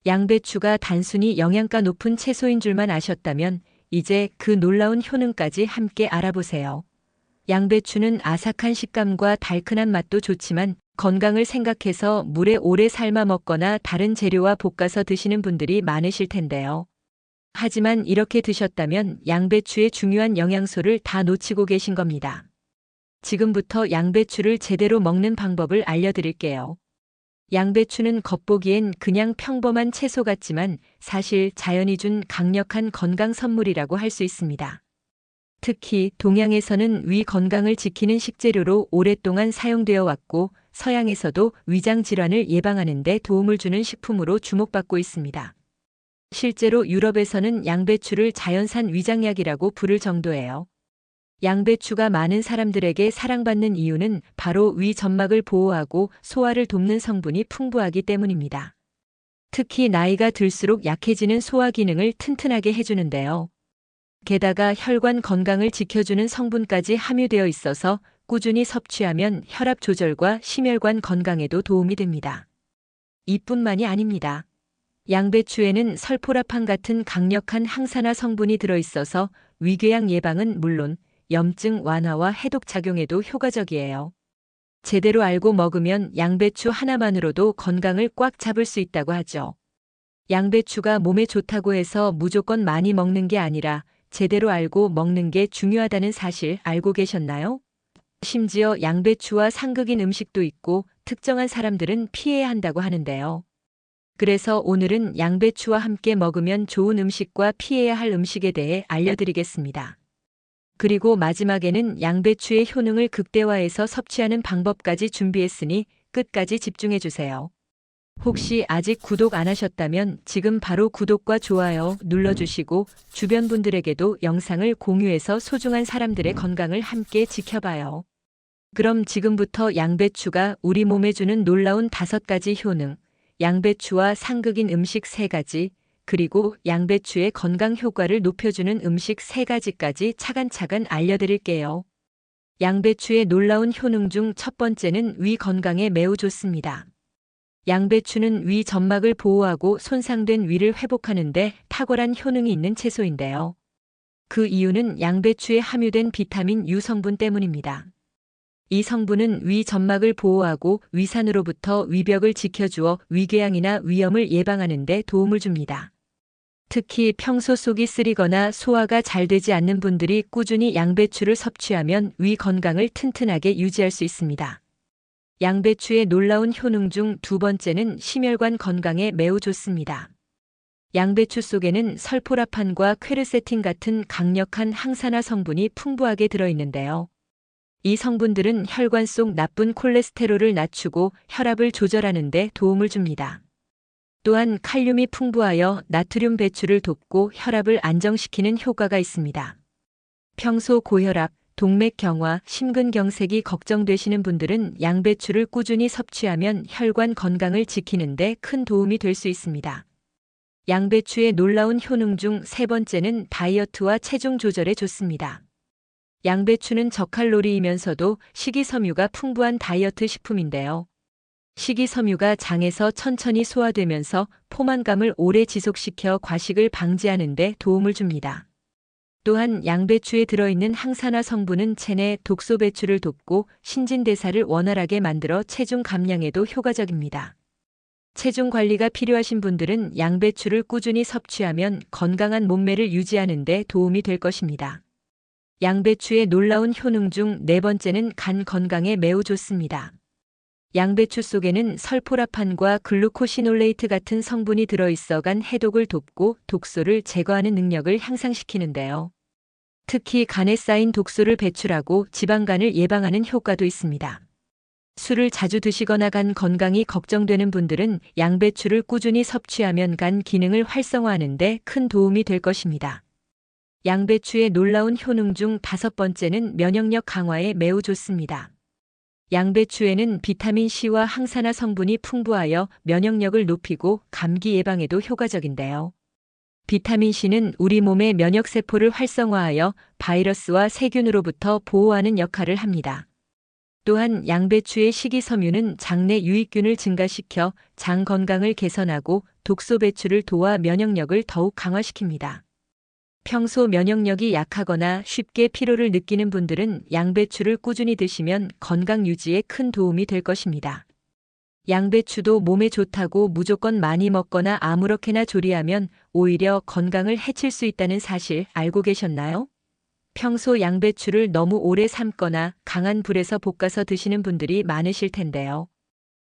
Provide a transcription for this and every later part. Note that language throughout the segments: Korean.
양배추가 단순히 영양가 높은 채소인 줄만 아셨다면 이제 그 놀라운 효능까지 함께 알아보세요. 양배추는 아삭한 식감과 달큰한 맛도 좋지만 건강을 생각해서 물에 오래 삶아 먹거나 다른 재료와 볶아서 드시는 분들이 많으실 텐데요. 하지만 이렇게 드셨다면 양배추의 중요한 영양소를 다 놓치고 계신 겁니다. 지금부터 양배추를 제대로 먹는 방법을 알려드릴게요. 양배추는 겉보기엔 그냥 평범한 채소 같지만 사실 자연이 준 강력한 건강 선물이라고 할 수 있습니다. 특히 동양에서는 위 건강을 지키는 식재료로 오랫동안 사용되어 왔고 서양에서도 위장 질환을 예방하는 데 도움을 주는 식품으로 주목받고 있습니다. 실제로 유럽에서는 양배추를 자연산 위장약이라고 부를 정도예요. 양배추가 많은 사람들에게 사랑받는 이유는 바로 위 점막을 보호하고 소화를 돕는 성분이 풍부하기 때문입니다. 특히 나이가 들수록 약해지는 소화 기능을 튼튼하게 해주는데요. 게다가 혈관 건강을 지켜주는 성분까지 함유되어 있어서 꾸준히 섭취하면 혈압 조절과 심혈관 건강에도 도움이 됩니다. 이뿐만이 아닙니다. 양배추에는 설포라판 같은 강력한 항산화 성분이 들어있어서 위궤양 예방은 물론 염증 완화와 해독 작용에도 효과적이에요. 제대로 알고 먹으면 양배추 하나만으로도 건강을 꽉 잡을 수 있다고 하죠. 양배추가 몸에 좋다고 해서 무조건 많이 먹는 게 아니라 제대로 알고 먹는 게 중요하다는 사실 알고 계셨나요? 심지어 양배추와 상극인 음식도 있고 특정한 사람들은 피해야 한다고 하는데요. 그래서 오늘은 양배추와 함께 먹으면 좋은 음식과 피해야 할 음식에 대해 알려드리겠습니다. 그리고 마지막에는 양배추의 효능을 극대화해서 섭취하는 방법까지 준비했으니 끝까지 집중해주세요. 혹시 아직 구독 안 하셨다면 지금 바로 구독과 좋아요 눌러주시고 주변 분들에게도 영상을 공유해서 소중한 사람들의 건강을 함께 지켜봐요. 그럼 지금부터 양배추가 우리 몸에 주는 놀라운 5가지 효능, 양배추와 상극인 음식 3가지, 그리고 양배추의 건강 효과를 높여주는 음식 3가지까지 차근차근 알려드릴게요. 양배추의 놀라운 효능 중 첫 번째는 위 건강에 매우 좋습니다. 양배추는 위 점막을 보호하고 손상된 위를 회복하는 데 탁월한 효능이 있는 채소인데요. 그 이유는 양배추에 함유된 비타민 U 성분 때문입니다. 이 성분은 위 점막을 보호하고 위산으로부터 위벽을 지켜주어 위궤양이나 위염을 예방하는 데 도움을 줍니다. 특히 평소 속이 쓰리거나 소화가 잘 되지 않는 분들이 꾸준히 양배추를 섭취하면 위 건강을 튼튼하게 유지할 수 있습니다. 양배추의 놀라운 효능 중 2번째는 심혈관 건강에 매우 좋습니다. 양배추 속에는 설포라판과 퀘르세틴 같은 강력한 항산화 성분이 풍부하게 들어있는데요. 이 성분들은 혈관 속 나쁜 콜레스테롤을 낮추고 혈압을 조절하는 데 도움을 줍니다. 또한 칼륨이 풍부하여 나트륨 배출을 돕고 혈압을 안정시키는 효과가 있습니다. 평소 고혈압, 동맥경화, 심근경색이 걱정되시는 분들은 양배추를 꾸준히 섭취하면 혈관 건강을 지키는 데 큰 도움이 될 수 있습니다. 양배추의 놀라운 효능 중 3번째는 다이어트와 체중 조절에 좋습니다. 양배추는 저칼로리이면서도 식이섬유가 풍부한 다이어트 식품인데요. 식이섬유가 장에서 천천히 소화되면서 포만감을 오래 지속시켜 과식을 방지하는 데 도움을 줍니다. 또한 양배추에 들어있는 항산화 성분은 체내 독소 배출을 돕고 신진대사를 원활하게 만들어 체중 감량에도 효과적입니다. 체중 관리가 필요하신 분들은 양배추를 꾸준히 섭취하면 건강한 몸매를 유지하는 데 도움이 될 것입니다. 양배추의 놀라운 효능 중 4번째는 간 건강에 매우 좋습니다. 양배추 속에는 설포라판과 글루코시놀레이트 같은 성분이 들어있어 간 해독을 돕고 독소를 제거하는 능력을 향상시키는데요. 특히 간에 쌓인 독소를 배출하고 지방간을 예방하는 효과도 있습니다. 술을 자주 드시거나 간 건강이 걱정되는 분들은 양배추를 꾸준히 섭취하면 간 기능을 활성화하는 데 큰 도움이 될 것입니다. 양배추의 놀라운 효능 중 5번째는 면역력 강화에 매우 좋습니다. 양배추에는 비타민 C와 항산화 성분이 풍부하여 면역력을 높이고 감기 예방에도 효과적인데요. 비타민 C는 우리 몸의 면역세포를 활성화하여 바이러스와 세균으로부터 보호하는 역할을 합니다. 또한 양배추의 식이섬유는 장내 유익균을 증가시켜 장 건강을 개선하고 독소 배출을 도와 면역력을 더욱 강화시킵니다. 평소 면역력이 약하거나 쉽게 피로를 느끼는 분들은 양배추를 꾸준히 드시면 건강 유지에 큰 도움이 될 것입니다. 양배추도 몸에 좋다고 무조건 많이 먹거나 아무렇게나 조리하면 오히려 건강을 해칠 수 있다는 사실 알고 계셨나요? 평소 양배추를 너무 오래 삶거나 강한 불에서 볶아서 드시는 분들이 많으실 텐데요.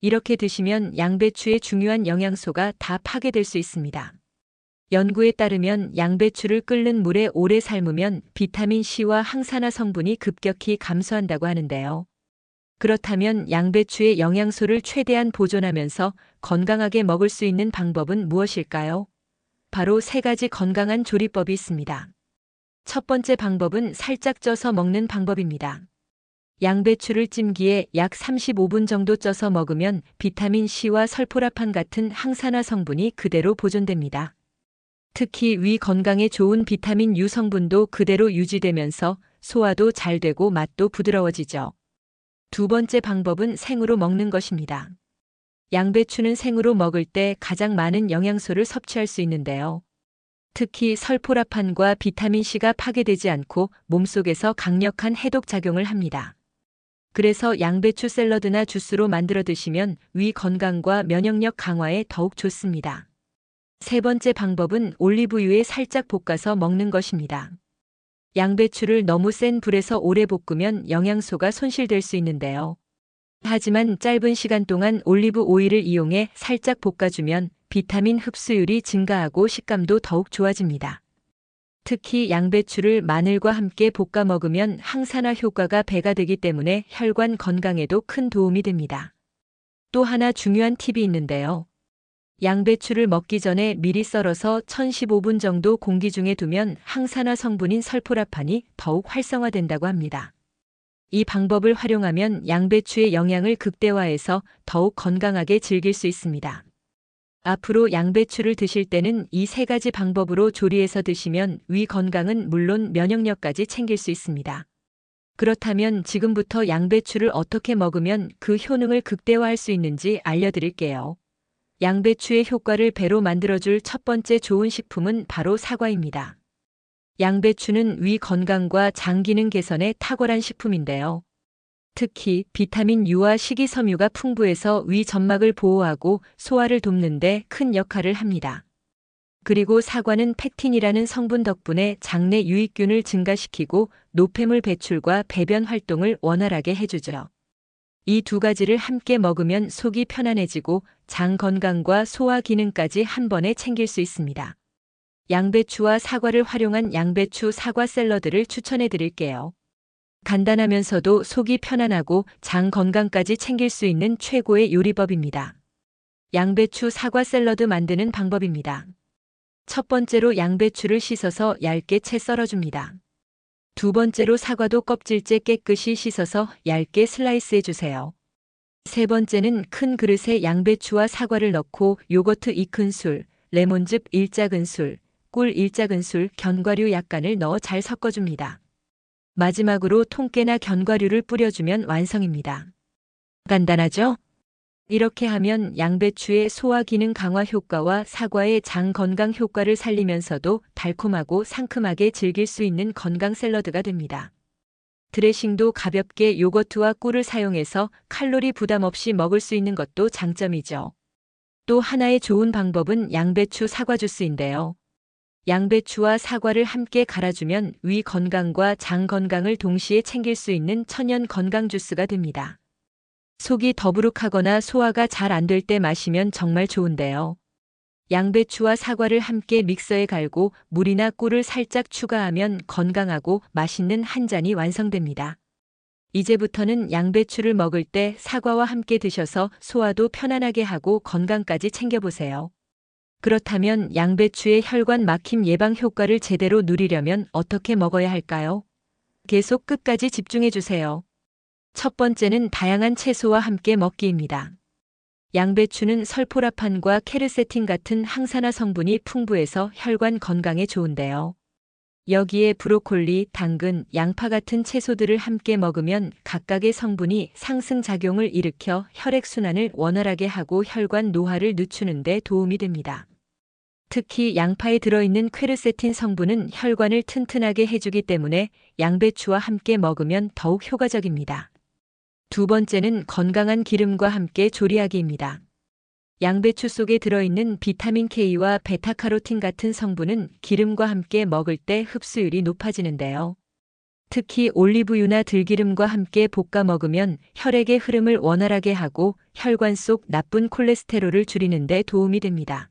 이렇게 드시면 양배추의 중요한 영양소가 다 파괴될 수 있습니다. 연구에 따르면 양배추를 끓는 물에 오래 삶으면 비타민 C와 항산화 성분이 급격히 감소한다고 하는데요. 그렇다면 양배추의 영양소를 최대한 보존하면서 건강하게 먹을 수 있는 방법은 무엇일까요? 바로 3가지 건강한 조리법이 있습니다. 첫 번째 방법은 살짝 쪄서 먹는 방법입니다. 양배추를 찜기에 약 35분 정도 쪄서 먹으면 비타민 C와 설포라판 같은 항산화 성분이 그대로 보존됩니다. 특히 위 건강에 좋은 비타민 U 성분도 그대로 유지되면서 소화도 잘 되고 맛도 부드러워지죠. 두 번째 방법은 생으로 먹는 것입니다. 양배추는 생으로 먹을 때 가장 많은 영양소를 섭취할 수 있는데요. 특히 설포라판과 비타민 C가 파괴되지 않고 몸속에서 강력한 해독 작용을 합니다. 그래서 양배추 샐러드나 주스로 만들어 드시면 위 건강과 면역력 강화에 더욱 좋습니다. 세 번째 방법은 올리브유에 살짝 볶아서 먹는 것입니다. 양배추를 너무 센 불에서 오래 볶으면 영양소가 손실될 수 있는데요. 하지만 짧은 시간 동안 올리브 오일을 이용해 살짝 볶아주면 비타민 흡수율이 증가하고 식감도 더욱 좋아집니다. 특히 양배추를 마늘과 함께 볶아 먹으면 항산화 효과가 배가 되기 때문에 혈관 건강에도 큰 도움이 됩니다. 또 하나 중요한 팁이 있는데요. 양배추를 먹기 전에 미리 썰어서 1015분 정도 공기 중에 두면 항산화 성분인 설포라판이 더욱 활성화된다고 합니다. 이 방법을 활용하면 양배추의 영양을 극대화해서 더욱 건강하게 즐길 수 있습니다. 앞으로 양배추를 드실 때는 이 3가지 방법으로 조리해서 드시면 위 건강은 물론 면역력까지 챙길 수 있습니다. 그렇다면 지금부터 양배추를 어떻게 먹으면 그 효능을 극대화할 수 있는지 알려드릴게요. 양배추의 효과를 배로 만들어줄 첫 번째 좋은 식품은 바로 사과입니다. 양배추는 위 건강과 장 기능 개선에 탁월한 식품인데요. 특히 비타민 U와 식이섬유가 풍부해서 위 점막을 보호하고 소화를 돕는 데 큰 역할을 합니다. 그리고 사과는 펙틴이라는 성분 덕분에 장내 유익균을 증가시키고 노폐물 배출과 배변 활동을 원활하게 해주죠. 이 2가지를 함께 먹으면 속이 편안해지고 장 건강과 소화 기능까지 한 번에 챙길 수 있습니다. 양배추와 사과를 활용한 양배추 사과 샐러드를 추천해 드릴게요. 간단하면서도 속이 편안하고 장 건강까지 챙길 수 있는 최고의 요리법입니다. 양배추 사과 샐러드 만드는 방법입니다. 첫 번째로 양배추를 씻어서 얇게 채 썰어줍니다. 두 번째로 사과도 껍질째 깨끗이 씻어서 얇게 슬라이스 해주세요. 세 번째는 큰 그릇에 양배추와 사과를 넣고 요거트 2큰술, 레몬즙 1작은술, 꿀 1작은술, 견과류 약간을 넣어 잘 섞어줍니다. 마지막으로 통깨나 견과류를 뿌려주면 완성입니다. 간단하죠? 이렇게 하면 양배추의 소화 기능 강화 효과와 사과의 장 건강 효과를 살리면서도 달콤하고 상큼하게 즐길 수 있는 건강 샐러드가 됩니다. 드레싱도 가볍게 요거트와 꿀을 사용해서 칼로리 부담 없이 먹을 수 있는 것도 장점이죠. 또 하나의 좋은 방법은 양배추 사과 주스인데요. 양배추와 사과를 함께 갈아주면 위 건강과 장 건강을 동시에 챙길 수 있는 천연 건강 주스가 됩니다. 속이 더부룩하거나 소화가 잘 안 될 때 마시면 정말 좋은데요. 양배추와 사과를 함께 믹서에 갈고 물이나 꿀을 살짝 추가하면 건강하고 맛있는 한 잔이 완성됩니다. 이제부터는 양배추를 먹을 때 사과와 함께 드셔서 소화도 편안하게 하고 건강까지 챙겨보세요. 그렇다면 양배추의 혈관 막힘 예방 효과를 제대로 누리려면 어떻게 먹어야 할까요? 계속 끝까지 집중해주세요. 첫 번째는 다양한 채소와 함께 먹기입니다. 양배추는 설포라판과 케르세틴 같은 항산화 성분이 풍부해서 혈관 건강에 좋은데요. 여기에 브로콜리, 당근, 양파 같은 채소들을 함께 먹으면 각각의 성분이 상승작용을 일으켜 혈액순환을 원활하게 하고 혈관 노화를 늦추는 데 도움이 됩니다. 특히 양파에 들어있는 퀘르세틴 성분은 혈관을 튼튼하게 해주기 때문에 양배추와 함께 먹으면 더욱 효과적입니다. 두 번째는 건강한 기름과 함께 조리하기입니다. 양배추 속에 들어있는 비타민 K와 베타카로틴 같은 성분은 기름과 함께 먹을 때 흡수율이 높아지는데요. 특히 올리브유나 들기름과 함께 볶아 먹으면 혈액의 흐름을 원활하게 하고 혈관 속 나쁜 콜레스테롤을 줄이는 데 도움이 됩니다.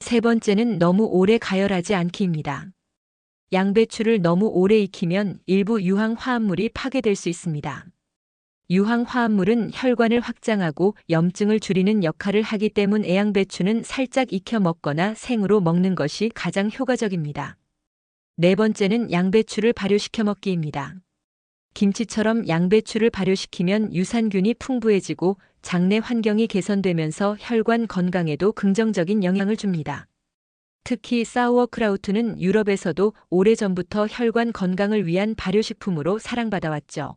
세 번째는 너무 오래 가열하지 않기입니다. 양배추를 너무 오래 익히면 일부 유황 화합물이 파괴될 수 있습니다. 유황 화합물은 혈관을 확장하고 염증을 줄이는 역할을 하기 때문에 양배추는 살짝 익혀 먹거나 생으로 먹는 것이 가장 효과적입니다. 네 번째는 양배추를 발효시켜 먹기입니다. 김치처럼 양배추를 발효시키면 유산균이 풍부해지고 장내 환경이 개선되면서 혈관 건강에도 긍정적인 영향을 줍니다. 특히 사우어크라우트는 유럽에서도 오래전부터 혈관 건강을 위한 발효식품으로 사랑받아왔죠.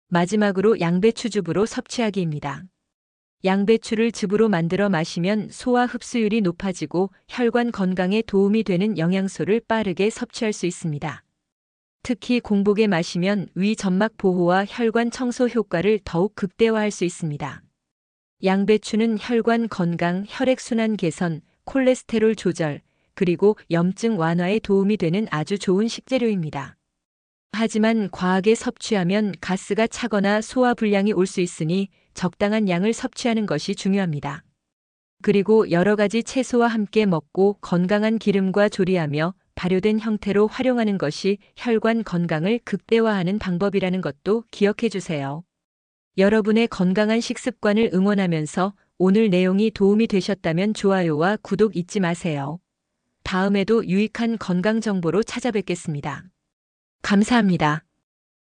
마지막으로 양배추즙으로 섭취하기입니다. 양배추를 즙으로 만들어 마시면 소화 흡수율이 높아지고 혈관 건강에 도움이 되는 영양소를 빠르게 섭취할 수 있습니다. 특히 공복에 마시면 위 점막 보호와 혈관 청소 효과를 더욱 극대화할 수 있습니다. 양배추는 혈관 건강, 혈액순환 개선, 콜레스테롤 조절, 그리고 염증 완화에 도움이 되는 아주 좋은 식재료입니다. 하지만 과하게 섭취하면 가스가 차거나 소화불량이 올 수 있으니 적당한 양을 섭취하는 것이 중요합니다. 그리고 여러 가지 채소와 함께 먹고 건강한 기름과 조리하며 발효된 형태로 활용하는 것이 혈관 건강을 극대화하는 방법이라는 것도 기억해 주세요. 여러분의 건강한 식습관을 응원하면서 오늘 내용이 도움이 되셨다면 좋아요와 구독 잊지 마세요. 다음에도 유익한 건강 정보로 찾아뵙겠습니다. 감사합니다.